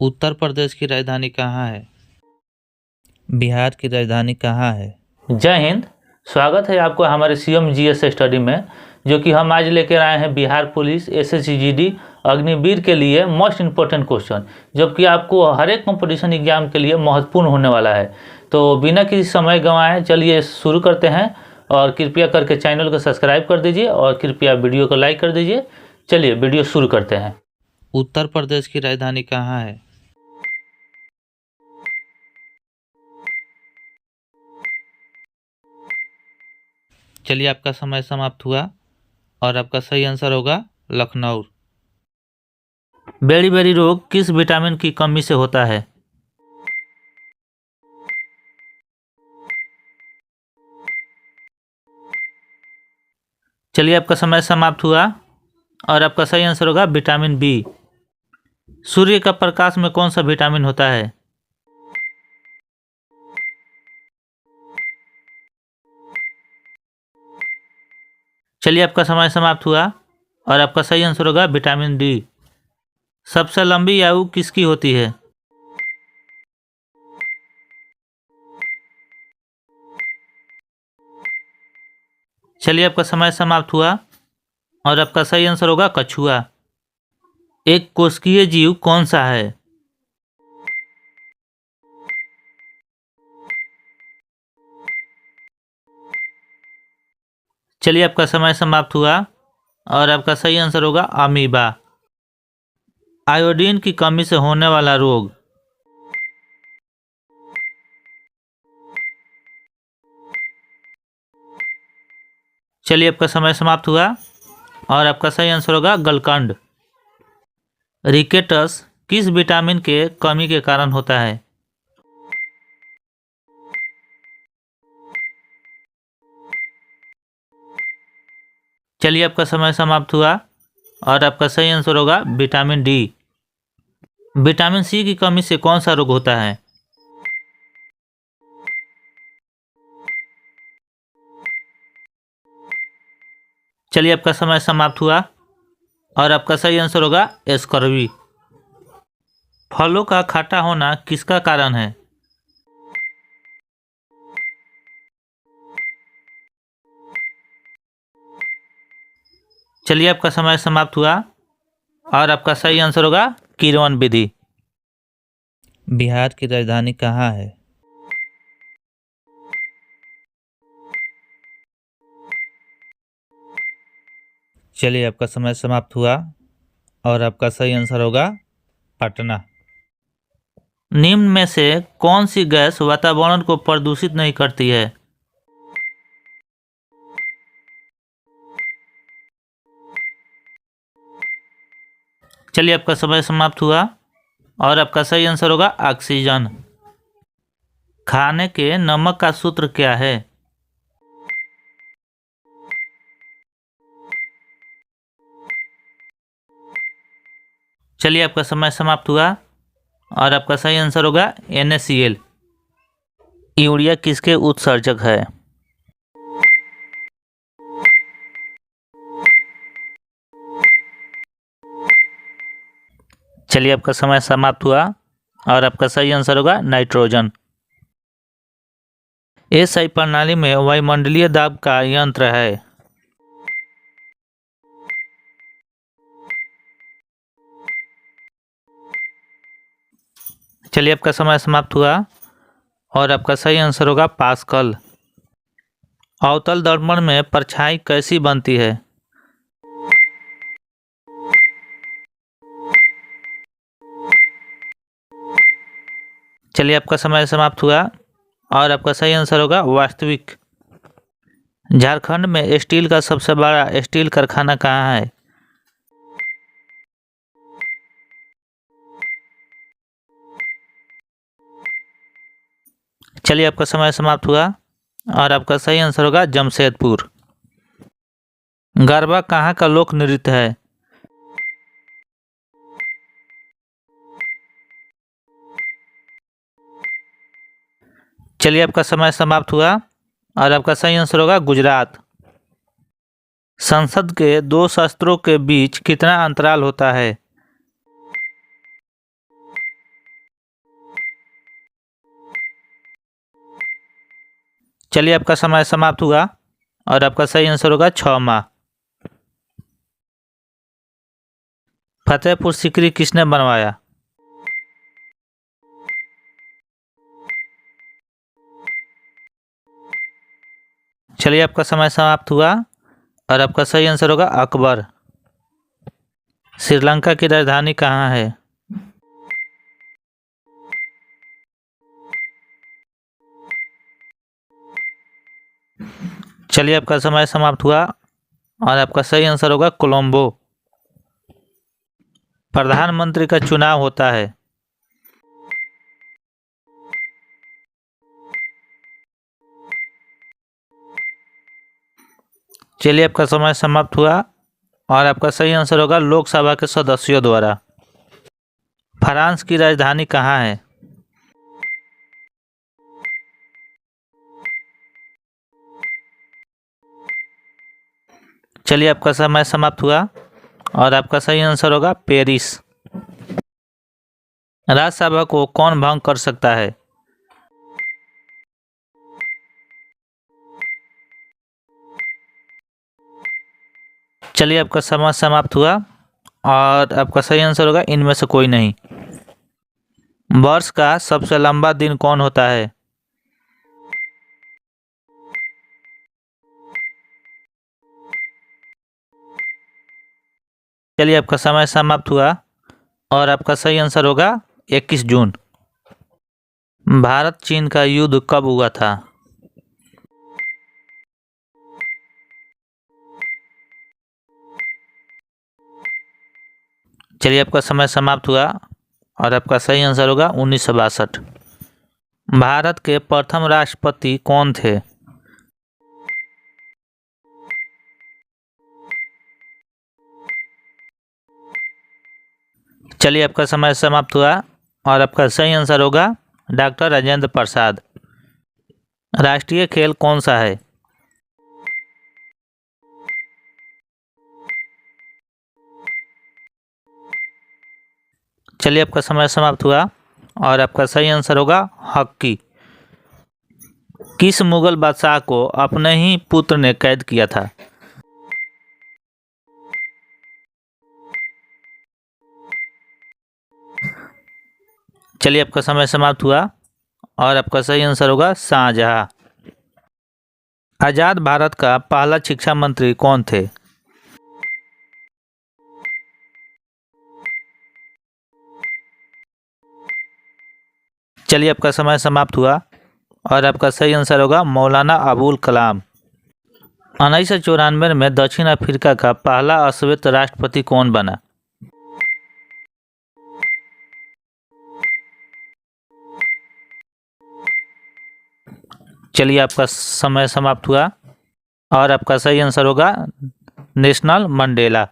उत्तर प्रदेश की राजधानी कहाँ है? बिहार की राजधानी कहाँ है? जय हिंद। स्वागत है आपको हमारे सीएम जीएस स्टडी में, जो कि हम आज लेकर आए हैं Bihar police SSC GD Agniveer के लिए मोस्ट इम्पोर्टेंट क्वेश्चन, जबकि आपको हर एक कंपटीशन एग्जाम के लिए महत्वपूर्ण होने वाला है। तो बिना किसी समय गंवाए चलिए शुरू करते हैं, और कृपया करके चैनल को सब्सक्राइब कर दीजिए और कृपया वीडियो को लाइक कर दीजिए। चलिए वीडियो शुरू करते हैं। उत्तर प्रदेश की राजधानी कहाँ है? चलिए आपका समय समाप्त हुआ और आपका सही आंसर होगा लखनऊ। बेरी रोग किस विटामिन की कमी से होता है? चलिए आपका समय समाप्त हुआ और आपका सही आंसर होगा विटामिन बी। सूर्य का प्रकाश में कौन सा विटामिन होता है? चलिए आपका समय समाप्त हुआ और आपका सही आंसर होगा विटामिन डी। सबसे लंबी आयु किसकी होती है? चलिए आपका समय समाप्त हुआ और आपका सही आंसर होगा कछुआ। एक कोशिकीय जीव कौन सा है? चलिए आपका समय समाप्त हुआ और आपका सही आंसर होगा अमीबा। आयोडीन की कमी से होने वाला रोग? चलिए आपका समय समाप्त हुआ और आपका सही आंसर होगा गलकंड। रिकेटस किस विटामिन के कमी के कारण होता है? चलिए आपका समय समाप्त हुआ और आपका सही आंसर होगा विटामिन डी। विटामिन सी की कमी से कौन सा रोग होता है? चलिए आपका समय समाप्त हुआ और आपका सही आंसर होगा स्कर्वी। फलों का खट्टा होना किसका कारण है? चलिए आपका समय समाप्त हुआ और आपका सही आंसर होगा किण्वन विधि। बिहार की राजधानी कहाँ है? चलिए आपका समय समाप्त हुआ और आपका सही आंसर होगा पटना। निम्न में से कौन सी गैस वातावरण को प्रदूषित नहीं करती है? चलिए आपका समय समाप्त हुआ और आपका सही आंसर होगा ऑक्सीजन। खाने के नमक का सूत्र क्या है? चलिए आपका समय समाप्त हुआ और आपका सही आंसर होगा NaCl। यूरिया किसके उत्सर्जक है? चलिए आपका समय समाप्त हुआ और आपका सही आंसर होगा नाइट्रोजन। SI प्रणाली में वायुमंडलीय दाब का यंत्र है। चलिए आपका समय समाप्त हुआ और आपका सही आंसर होगा पास्कल। अवतल दर्पण में परछाई कैसी बनती है? चलिए आपका समय समाप्त हुआ और आपका सही आंसर होगा वास्तविक। झारखंड में स्टील का सबसे बड़ा स्टील कारखाना कहाँ है? चलिए आपका समय समाप्त हुआ और आपका सही आंसर होगा जमशेदपुर। गरबा कहाँ का लोक नृत्य है? चलिए आपका समय समाप्त हुआ और आपका सही आंसर होगा गुजरात। संसद के दो सत्रों के बीच कितना अंतराल होता है? चलिए आपका समय समाप्त हुआ और आपका सही आंसर होगा 6 माह। फतेहपुर सीकरी किसने बनवाया? चलिए आपका समय समाप्त हुआ और आपका सही आंसर होगा अकबर। श्रीलंका की राजधानी कहाँ है? चलिए आपका समय समाप्त हुआ और आपका सही आंसर होगा कोलंबो। प्रधानमंत्री का चुनाव होता है। चलिए आपका समय समाप्त हुआ और आपका सही आंसर होगा लोकसभा के सदस्यों द्वारा। फ्रांस की राजधानी कहाँ है? चलिए आपका समय समाप्त हुआ और आपका सही आंसर होगा पेरिस। राज्यसभा को कौन भंग कर सकता है? चलिए आपका समय समाप्त हुआ और आपका सही आंसर होगा इनमें से कोई नहीं। वर्ष का सबसे लंबा दिन कौन होता है? चलिए आपका समय समाप्त हुआ और आपका सही आंसर होगा 21 जून। भारत चीन का युद्ध कब हुआ था? चलिए आपका समय समाप्त हुआ और आपका सही आंसर होगा 1962। भारत के प्रथम राष्ट्रपति कौन थे? चलिए आपका समय समाप्त हुआ और आपका सही आंसर होगा डॉक्टर राजेंद्र प्रसाद। राष्ट्रीय खेल कौन सा है? चलिए आपका समय समाप्त हुआ और आपका सही आंसर होगा हॉकी। किस मुगल बादशाह को अपने ही पुत्र ने कैद किया था? चलिए आपका समय समाप्त हुआ और आपका सही आंसर होगा शाहजहां। आजाद भारत का पहला शिक्षा मंत्री कौन थे? चलिए आपका समय समाप्त हुआ और आपका सही आंसर होगा मौलाना अबुल कलाम। 1994 में दक्षिण अफ्रीका का पहला अश्वेत राष्ट्रपति कौन बना? चलिए आपका समय समाप्त हुआ और आपका सही आंसर होगा नेशनल मंडेला।